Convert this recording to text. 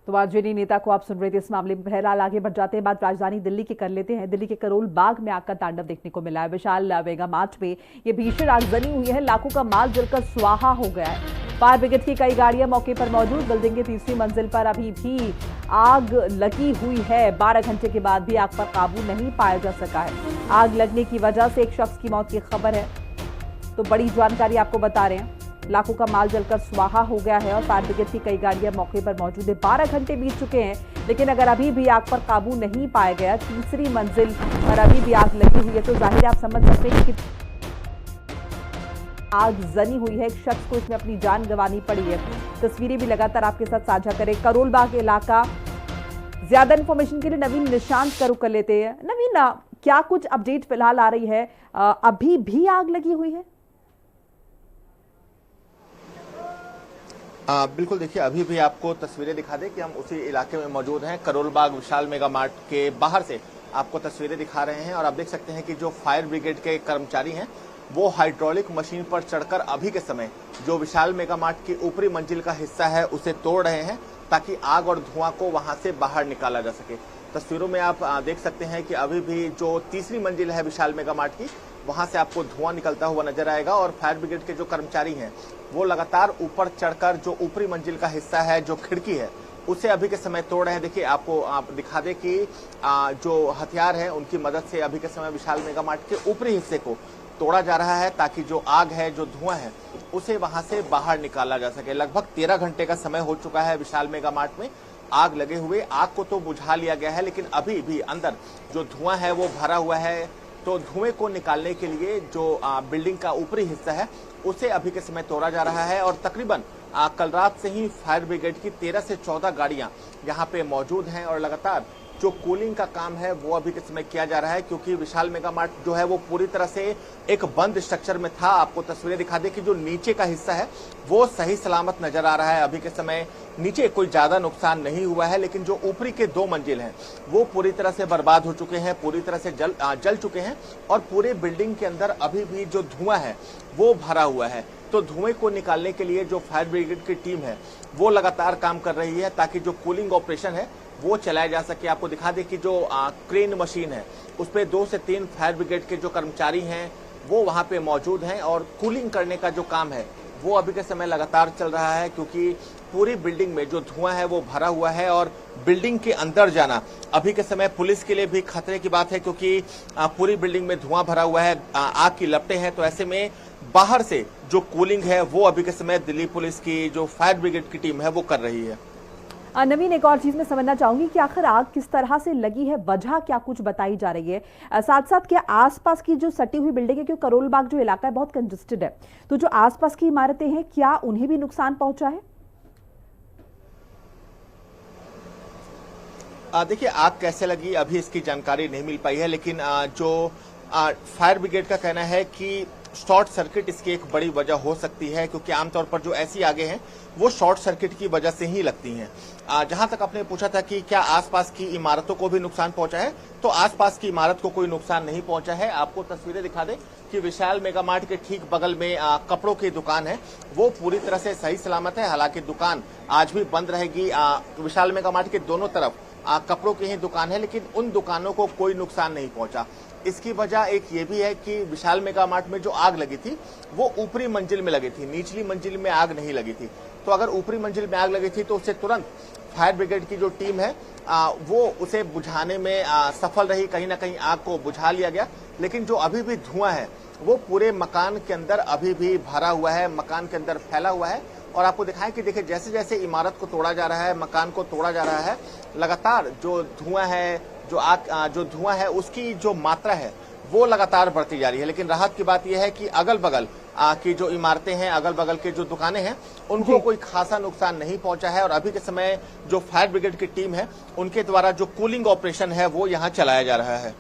तो आरजेडी नेता को आप सुन रहे थे इस मामले में। बहरहाल आगे बढ़ जाते हैं, बात राजधानी दिल्ली की कर लेते हैं। दिल्ली के करोल बाग में आग का तांडव देखने को मिला है। विशाल मेगा मार्ट में ये भीषण आगजनी हुई है, लाखों का माल जलकर स्वाहा हो गया है। फायर ब्रिगेड की कई गाड़ियां मौके पर मौजूद। बिल्डिंग की तीसरी मंजिल पर अभी भी आग लगी हुई है। 12 घंटे के बाद भी आग पर काबू नहीं पाया जा सका है। आग लगने की वजह से एक शख्स की मौत की खबर है। तो बड़ी जानकारी आपको बता रहे हैं, लाखों का माल जलकर स्वाहा हो गया है और फायर ब्रिगेड की कई गाड़ियां मौके पर मौजूद है। 12 घंटे बीत चुके हैं, लेकिन अगर अभी भी आग पर काबू नहीं पाया गया, तीसरी मंजिल पर अभी भी आग लगी हुई है, तो जाहिर है आप समझ सकते हैं कि आग जनी हुई है। एक शख्स को इसमें अपनी जान गंवानी पड़ी है। तस्वीरें भी लगातार आपके साथ साझा करें। करोल बाग इलाका, ज्यादा इंफॉर्मेशन के लिए नवीन निशांत का रुख कर लेते हैं। नवीन, क्या कुछ अपडेट फिलहाल आ रही है? अभी भी आग लगी हुई है? बिल्कुल, देखिए अभी भी आपको तस्वीरें दिखा दें कि हम उसी इलाके में मौजूद हैं। करोल बाग विशाल मेगा मार्ट के बाहर से आपको तस्वीरें दिखा रहे हैं और आप देख सकते हैं कि जो फायर ब्रिगेड के कर्मचारी हैं वो हाइड्रोलिक मशीन पर चढ़कर अभी के समय जो विशाल मेगा मार्ट की ऊपरी मंजिल का हिस्सा है उसे तोड़ रहे हैं ताकि आग और धुआं को वहां से बाहर निकाला जा सके। तस्वीरों में आप देख सकते हैं कि अभी भी जो तीसरी मंजिल है विशाल मेगा मार्ट की, वहां से आपको धुआं निकलता हुआ नजर आएगा और फायर ब्रिगेड के जो कर्मचारी हैं वो लगातार ऊपर चढ़कर जो ऊपरी मंजिल का हिस्सा है, जो खिड़की है, उसे अभी के समय तोड़ रहे हैं। देखिए आपको आप दिखा दें कि जो हथियार है उनकी मदद से अभी के समय विशाल मेगा मार्ट के ऊपरी हिस्से को तोड़ा जा रहा है ताकि जो आग है, जो धुआं है, उसे वहां से बाहर निकाला जा सके। लगभग 13 घंटे का समय हो चुका है विशाल मेगा मार्ट में आग लगे हुए। आग को तो बुझा लिया गया है, लेकिन अभी भी अंदर जो धुआं है वो भरा हुआ है। तो धुएं को निकालने के लिए जो बिल्डिंग का ऊपरी हिस्सा है उसे अभी के समय तोड़ा जा रहा है और तकरीबन कल रात से ही फायर ब्रिगेड की 13 से 14 गाड़ियां यहां पे मौजूद हैं और लगातार जो कूलिंग का काम है वो अभी के समय किया जा रहा है, क्योंकि विशाल मेगा मार्ट जो है वो पूरी तरह से एक बंद स्ट्रक्चर में था। आपको तस्वीरें दिखा दे कि जो नीचे का हिस्सा है वो सही सलामत नजर आ रहा है। अभी के समय नीचे कोई ज्यादा नुकसान नहीं हुआ है, लेकिन जो ऊपरी के 2 मंजिल हैं वो पूरी तरह से बर्बाद हो चुके हैं, पूरी तरह से जल चुके हैं और पूरे बिल्डिंग के अंदर अभी भी जो धुआं है वो भरा हुआ है। तो धुएं को निकालने के लिए जो फायर ब्रिगेड की टीम है वो लगातार काम कर रही है ताकि जो कूलिंग ऑपरेशन है वो चलाया जा सके। आपको दिखा दें कि जो क्रेन मशीन है उस पे 2 से 3 फायर ब्रिगेड के जो कर्मचारी हैं वो वहां पे मौजूद हैं और कूलिंग करने का जो काम है वो अभी के समय लगातार चल रहा है, क्योंकि पूरी बिल्डिंग में जो धुआं है वो भरा हुआ है और बिल्डिंग के अंदर जाना अभी के समय पुलिस के लिए भी खतरे की बात है, क्योंकि पूरी बिल्डिंग में धुआं भरा हुआ है, आग की लपटें हैं। तो ऐसे में बाहर से जो कूलिंग है वो अभी के समय दिल्ली पुलिस की जो फायर ब्रिगेड की टीम है वो कर रही है। नवीन, एक और चीज मैं समझना चाहूंगी कि आखिर आग किस तरह से लगी है, वजह क्या कुछ बताई जा रही है? साथ साथ क्या आसपास की जो सटी हुई बिल्डिंग है, क्योंकि करोल बाग जो इलाका है बहुत कंजेस्टेड है, तो जो आसपास की इमारतें हैं क्या उन्हें भी नुकसान पहुंचा है? देखिए आग कैसे लगी अभी इसकी जानकारी नहीं मिल पाई है, लेकिन जो फायर ब्रिगेड का कहना है कि शॉर्ट सर्किट इसकी एक बड़ी वजह हो सकती है, क्योंकि आमतौर पर जो ऐसी आगे हैं वो शॉर्ट सर्किट की वजह से ही लगती हैं। जहां तक आपने पूछा था कि क्या आसपास की इमारतों को भी नुकसान पहुंचा है, तो आसपास की इमारत को कोई नुकसान नहीं पहुंचा है। आपको तस्वीरें दिखा दें कि विशाल मेगा मार्ट के ठीक बगल में कपड़ों की दुकान है वो पूरी तरह से सही सलामत है। हालांकि दुकान आज भी बंद रहेगी। विशाल मेगा मार्ट के दोनों तरफ कपड़ों की ही दुकान है, लेकिन उन दुकानों को कोई नुकसान नहीं पहुंचा। इसकी वजह एक ये भी है कि विशाल मेगा मार्ट में जो आग लगी थी वो ऊपरी मंजिल में लगी थी, निचली मंजिल में आग नहीं लगी थी। तो अगर ऊपरी मंजिल में आग लगी थी तो उससे तुरंत फायर ब्रिगेड की जो टीम है वो उसे बुझाने में सफल रही, कहीं ना कहीं आग को बुझा लिया गया। लेकिन जो अभी भी धुआं है वो पूरे मकान के अंदर अभी भी भरा हुआ है, मकान के अंदर फैला हुआ है। और आपको दिखाएं कि देखिए जैसे जैसे इमारत को तोड़ा जा रहा है, मकान को तोड़ा जा रहा है, लगातार जो धुआं है, जो धुआं है उसकी जो मात्रा है वो लगातार बढ़ती जा रही है। लेकिन राहत की बात यह है कि अगल बगल की जो इमारतें हैं, अगल बगल के जो दुकानें हैं, उनको कोई खासा नुकसान नहीं पहुंचा है और अभी के समय जो फायर ब्रिगेड की टीम है उनके द्वारा जो कूलिंग ऑपरेशन है वो यहाँ चलाया जा रहा है।